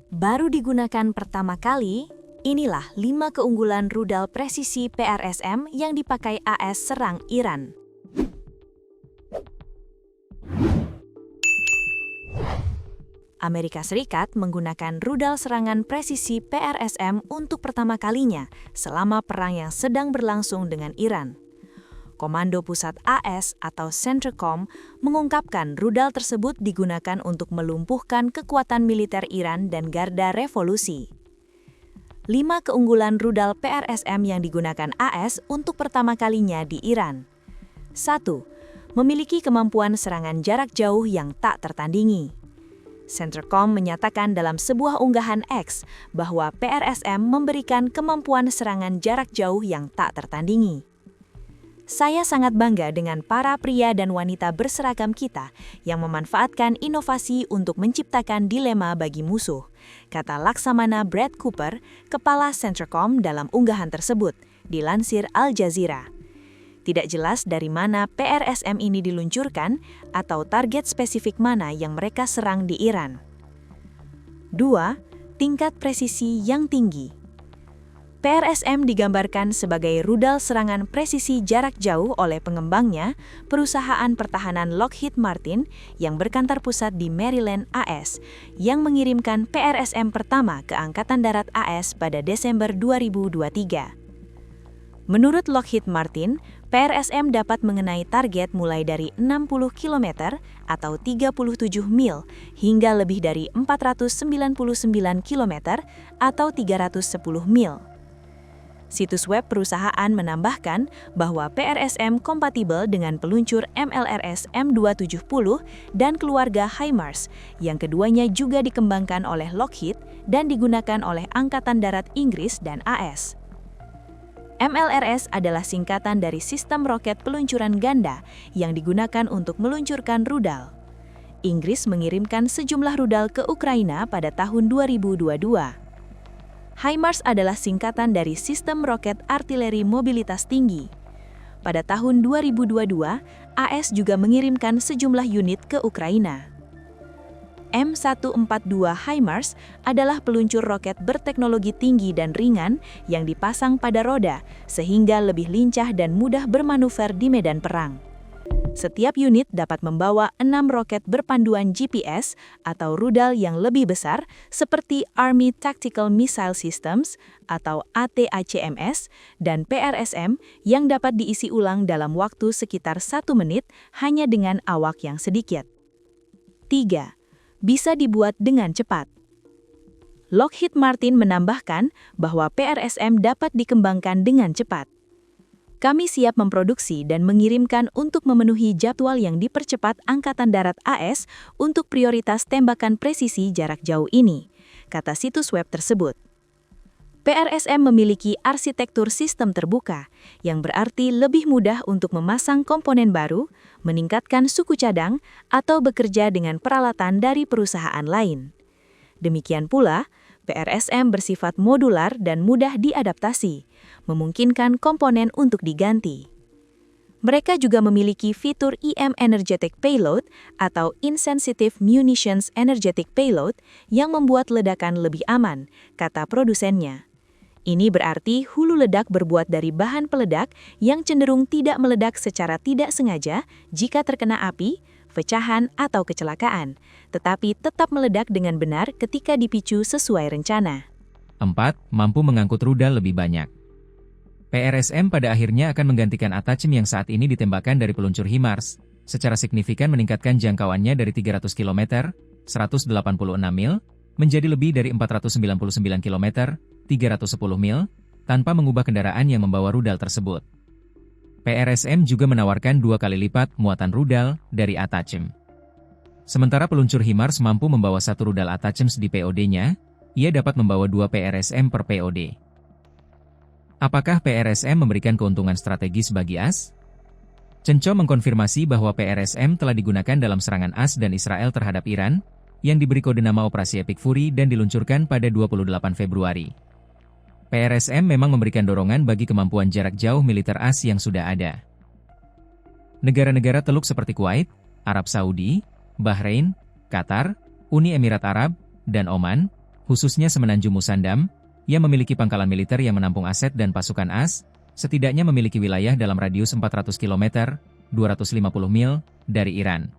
Baru digunakan pertama kali, inilah 5 keunggulan rudal presisi PRSM yang dipakai AS serang Iran. Amerika Serikat menggunakan rudal serangan presisi PRSM untuk pertama kalinya selama perang yang sedang berlangsung dengan Iran. Komando Pusat AS atau CENTCOM mengungkapkan rudal tersebut digunakan untuk melumpuhkan kekuatan militer Iran dan Garda Revolusi. 5 keunggulan rudal PRSM yang digunakan AS untuk pertama kalinya di Iran. 1. Memiliki kemampuan serangan jarak jauh yang tak tertandingi. CENTCOM menyatakan dalam sebuah unggahan X bahwa PRSM memberikan kemampuan serangan jarak jauh yang tak tertandingi. Saya sangat bangga dengan para pria dan wanita berseragam kita yang memanfaatkan inovasi untuk menciptakan dilema bagi musuh, kata Laksamana Brad Cooper, Kepala CENTCOM dalam unggahan tersebut, dilansir Al Jazeera. Tidak jelas dari mana PRSM ini diluncurkan atau target spesifik mana yang mereka serang di Iran. 2. Tingkat presisi yang tinggi. PRSM digambarkan sebagai rudal serangan presisi jarak jauh oleh pengembangnya, perusahaan pertahanan Lockheed Martin yang berkantor pusat di Maryland, AS, yang mengirimkan PRSM pertama ke Angkatan Darat AS pada Desember 2023. Menurut Lockheed Martin, PRSM dapat mengenai target mulai dari 60 km atau 37 mil hingga lebih dari 499 km atau 310 mil. Situs web perusahaan menambahkan bahwa PRSM kompatibel dengan peluncur MLRS M270 dan keluarga HIMARS, yang keduanya juga dikembangkan oleh Lockheed dan digunakan oleh Angkatan Darat Inggris dan AS. MLRS adalah singkatan dari sistem roket peluncuran ganda yang digunakan untuk meluncurkan rudal. Inggris mengirimkan sejumlah rudal ke Ukraina pada tahun 2022. HIMARS adalah singkatan dari Sistem Roket Artileri Mobilitas Tinggi. Pada tahun 2022, AS juga mengirimkan sejumlah unit ke Ukraina. M142 HIMARS adalah peluncur roket berteknologi tinggi dan ringan yang dipasang pada roda sehingga lebih lincah dan mudah bermanuver di medan perang. Setiap unit dapat membawa 6 roket berpanduan GPS atau rudal yang lebih besar seperti Army Tactical Missile Systems atau ATACMS dan PRSM yang dapat diisi ulang dalam waktu sekitar 1 menit hanya dengan awak yang sedikit. 3. Bisa dibuat dengan cepat. Lockheed Martin menambahkan bahwa PRSM dapat dikembangkan dengan cepat. Kami siap memproduksi dan mengirimkan untuk memenuhi jadwal yang dipercepat Angkatan Darat AS untuk prioritas tembakan presisi jarak jauh ini, kata situs web tersebut. PRSM memiliki arsitektur sistem terbuka, yang berarti lebih mudah untuk memasang komponen baru, meningkatkan suku cadang, atau bekerja dengan peralatan dari perusahaan lain. Demikian pula, PRSM bersifat modular dan mudah diadaptasi, memungkinkan komponen untuk diganti. Mereka juga memiliki fitur EM Energetic Payload atau Insensitive Munitions Energetic Payload yang membuat ledakan lebih aman, kata produsennya. Ini berarti hulu ledak berbuat dari bahan peledak yang cenderung tidak meledak secara tidak sengaja jika terkena api, pecahan, atau kecelakaan, tetapi tetap meledak dengan benar ketika dipicu sesuai rencana. 4. Mampu mengangkut rudal lebih banyak. PRSM pada akhirnya akan menggantikan ATACMS yang saat ini ditembakkan dari peluncur HIMARS, secara signifikan meningkatkan jangkauannya dari 300 km, 186 mil, menjadi lebih dari 499 km, 310 mil, tanpa mengubah kendaraan yang membawa rudal tersebut. PRSM juga menawarkan 2 kali lipat muatan rudal dari ATACMS. Sementara peluncur HIMARS mampu membawa 1 rudal ATACMS di POD-nya, ia dapat membawa 2 PRSM per POD. Apakah PRSM memberikan keuntungan strategis bagi AS? CENTCOM mengkonfirmasi bahwa PRSM telah digunakan dalam serangan AS dan Israel terhadap Iran, yang diberi kode nama Operasi Epic Fury dan diluncurkan pada 28 Februari. PRSM memang memberikan dorongan bagi kemampuan jarak jauh militer AS yang sudah ada. Negara-negara Teluk seperti Kuwait, Arab Saudi, Bahrain, Qatar, Uni Emirat Arab, dan Oman, khususnya semenanjung Musandam, yang memiliki pangkalan militer yang menampung aset dan pasukan AS, setidaknya memiliki wilayah dalam radius 400 km, 250 mil, dari Iran.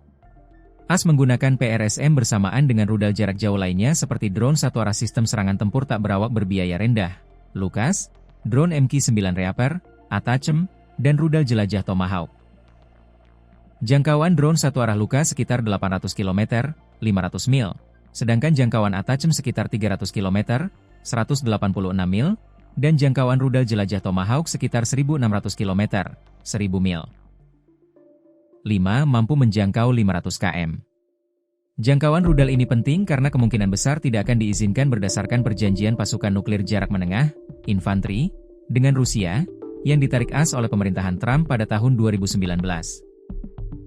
AS menggunakan PRSM bersamaan dengan rudal jarak jauh lainnya seperti drone satu arah sistem serangan tempur tak berawak berbiaya rendah, LUCAS, drone MQ-9 Reaper, ATACMS, dan rudal jelajah Tomahawk. Jangkauan drone satu arah LUCAS sekitar 800 km, 500 mil, sedangkan jangkauan ATACMS sekitar 300 km, 186 mil, dan jangkauan rudal jelajah Tomahawk sekitar 1.600 km, 1.000 mil. 5. Mampu menjangkau 500 km. Jangkauan rudal ini penting karena kemungkinan besar tidak akan diizinkan berdasarkan perjanjian pasukan nuklir jarak menengah, infanteri, dengan Rusia, yang ditarik AS oleh pemerintahan Trump pada tahun 2019.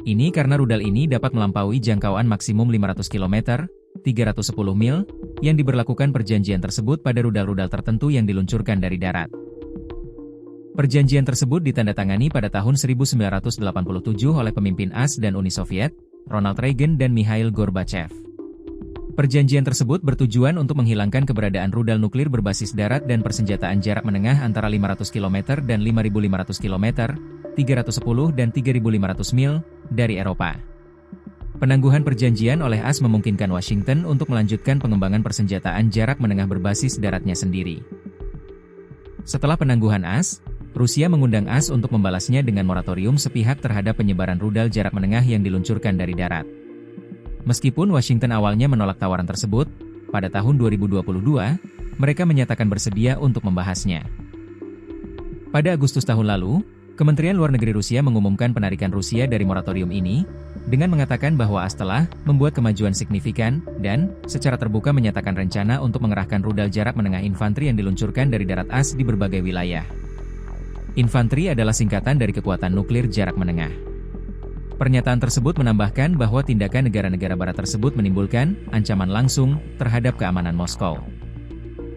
Ini karena rudal ini dapat melampaui jangkauan maksimum 500 km, 310 mil, yang diberlakukan perjanjian tersebut pada rudal-rudal tertentu yang diluncurkan dari darat. Perjanjian tersebut ditandatangani pada tahun 1987 oleh pemimpin AS dan Uni Soviet, Ronald Reagan dan Mikhail Gorbachev. Perjanjian tersebut bertujuan untuk menghilangkan keberadaan rudal nuklir berbasis darat dan persenjataan jarak menengah antara 500 km dan 5.500 km, 310 dan 3.500 mil, dari Eropa. Penangguhan perjanjian oleh AS memungkinkan Washington untuk melanjutkan pengembangan persenjataan jarak menengah berbasis daratnya sendiri. Setelah penangguhan AS, Rusia mengundang AS untuk membalasnya dengan moratorium sepihak terhadap penyebaran rudal jarak menengah yang diluncurkan dari darat. Meskipun Washington awalnya menolak tawaran tersebut, pada tahun 2022, mereka menyatakan bersedia untuk membahasnya. Pada Agustus tahun lalu, Kementerian Luar Negeri Rusia mengumumkan penarikan Rusia dari moratorium ini, dengan mengatakan bahwa AS telah membuat kemajuan signifikan, dan secara terbuka menyatakan rencana untuk mengerahkan rudal jarak menengah infanteri yang diluncurkan dari darat AS di berbagai wilayah. Infanteri adalah singkatan dari kekuatan nuklir jarak menengah. Pernyataan tersebut menambahkan bahwa tindakan negara-negara barat tersebut menimbulkan ancaman langsung terhadap keamanan Moskow.